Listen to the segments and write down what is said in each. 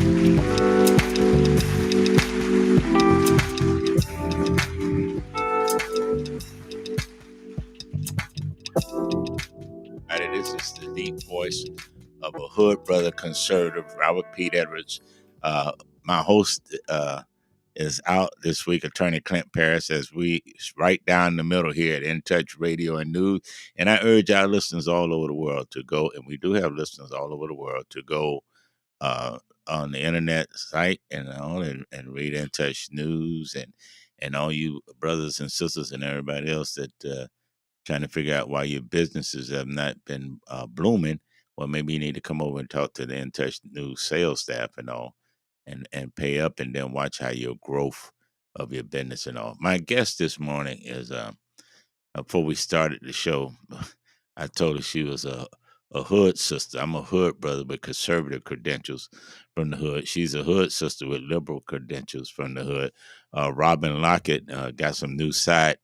This is the deep voice of a hood brother conservative, Robert Pete Edwards. My host is out this week, Attorney Clint Paris, as we right down the middle here at In Touch Radio and News. And I urge our listeners all over the world to go, and we do have listeners all over the world, to go on the internet site and all and read In Touch News and all you brothers and sisters and everybody else that trying to figure out why your businesses have not been blooming. Well, maybe you need to come over and talk to the In Touch News sales staff and all, and pay up, and then watch how your growth of your business and all. My guest this morning is before we started the show, I told her she was a hood sister. I'm a hood brother with conservative credentials from the hood. She's a hood sister with liberal credentials from the hood. Robin Lockett got some new side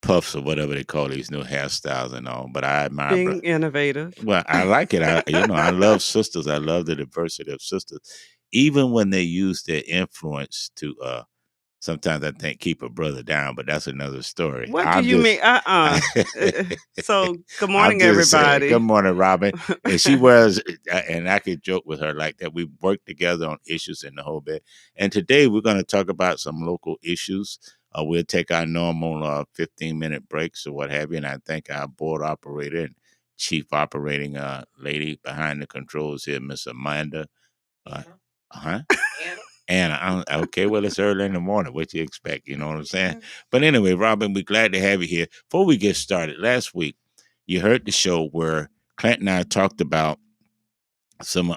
puffs or whatever they call these new hairstyles and all. But I admire Being innovative. Well, I like it. I love sisters. I love the diversity of sisters, even when they use their influence to. Sometimes I think keep a brother down, but that's another story. What do you mean? So, good morning, everybody. Good morning, Robin. And she wears, and I could joke with her like that. We work together on issues in the whole bit. And today we're going to talk about some local issues. We'll take our normal 15-minute breaks or what have you. And I think our board operator and chief operating lady behind the controls here, Miss Amanda. Anna, okay, well, it's early in the morning. What you expect? You know what I'm saying? But anyway, Robin, we're glad to have you here. Before we get started, last week, you heard the show where Clint and I talked about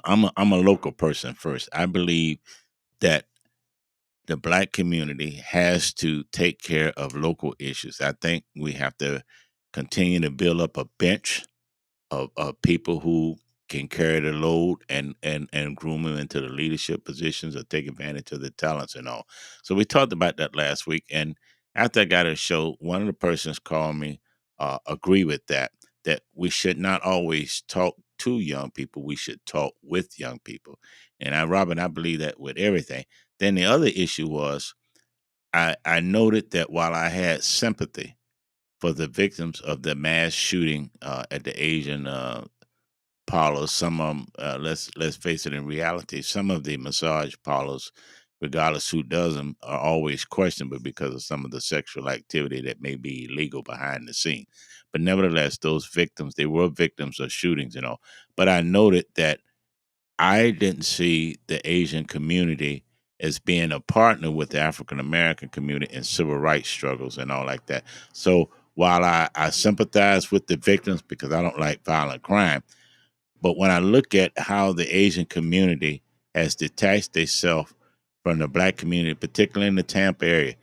I'm a local person first. I believe that the Black community has to take care of local issues. I think we have to continue to build up a bench of people who can carry the load and groom them into the leadership positions or take advantage of the talents and all. So we talked about that last week. And after I got a show, one of the persons called me, agree with that we should not always talk to young people. We should talk with young people. And Robin, I believe that with everything. Then the other issue was I noted that while I had sympathy for the victims of the mass shooting at the Asian parlors, some of them, let's face it, in reality, some of the massage parlors, regardless who does them, are always questionable because of some of the sexual activity that may be illegal behind the scene. But nevertheless, those victims, they were victims of shootings and all. But I noted that I didn't see the Asian community as being a partner with the African American community in civil rights struggles and all like that. So while I sympathize with the victims because I don't like violent crime, but when I look at how the Asian community has detached itself from the Black community, particularly in the Tampa area,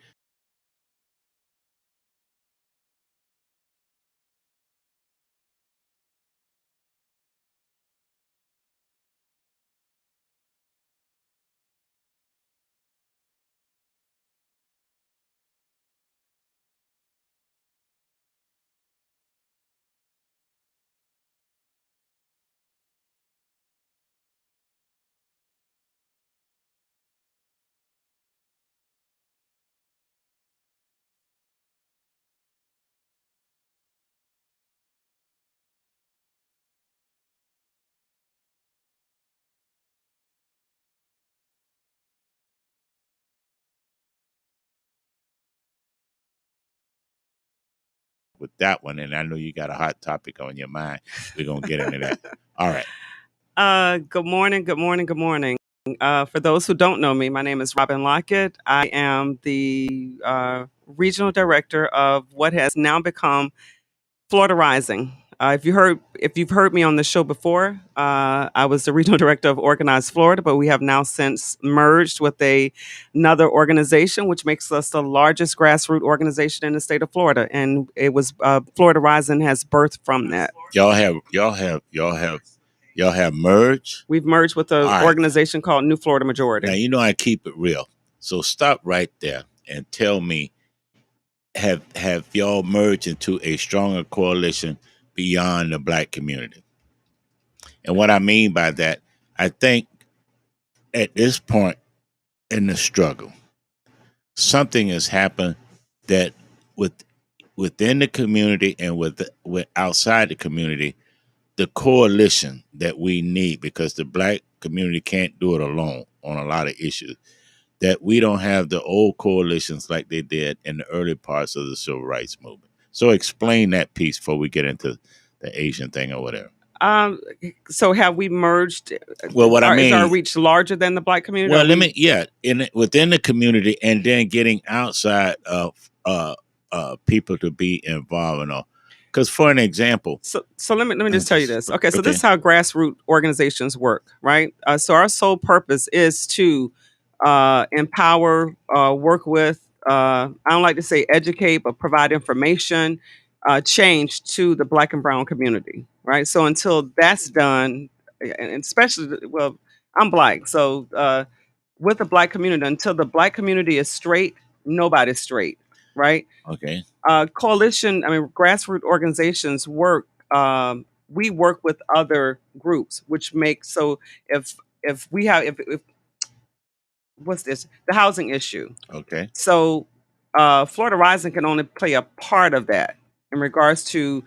with that one, and I know you got a hot topic on your mind. We're going to get into that. All right. Good morning, good morning, good morning. For those who don't know me, my name is Robin Lockett. I am the regional director of what has now become Florida Rising. If you've heard me on the show before, I was the regional director of Organized Florida, but we have now since merged with another organization, which makes us the largest grassroots organization in the state of Florida. And it was Florida Rising has birthed from that. Y'all have merged? We've merged with an organization called New Florida Majority. Now, you know I keep it real. So stop right there and tell me, have y'all merged into a stronger coalition beyond the Black community? And what I mean by that, I think at this point in the struggle, something has happened that with within the community and with outside the community, the coalition that we need, because the black community can't do it alone on a lot of issues, that we don't have the old coalitions like they did in the early parts of the civil rights movement. So explain that piece before we get into the Asian thing or whatever. So have we merged? Well, what I Is our mean, reach larger than the black community? well, Are let we- me, yeah, within the community, and then getting outside of people to be involved in all. Because for an example, So let me just tell you this. Okay, so Okay. this is how grassroots organizations work, right? So our sole purpose is to empower, work with. I don't like to say educate, but provide information, change to the Black and Brown community, right? So until that's done, and especially, well, I'm Black, so with the Black community, until the Black community is straight, nobody's straight, right? okay, Coalition, I mean, grassroots organizations work. We work with other groups, which makes so if we have if what's this the housing issue. okay, So Florida Rising can only play a part of that in regards to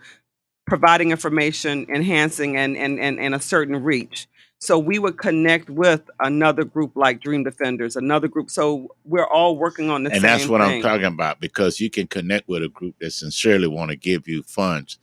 providing information, enhancing and a certain reach. So we would connect with another group like Dream Defenders, another group. So we're all working on the and same that's what I'm thing. talking about, because you can connect with a group that sincerely want to give you funds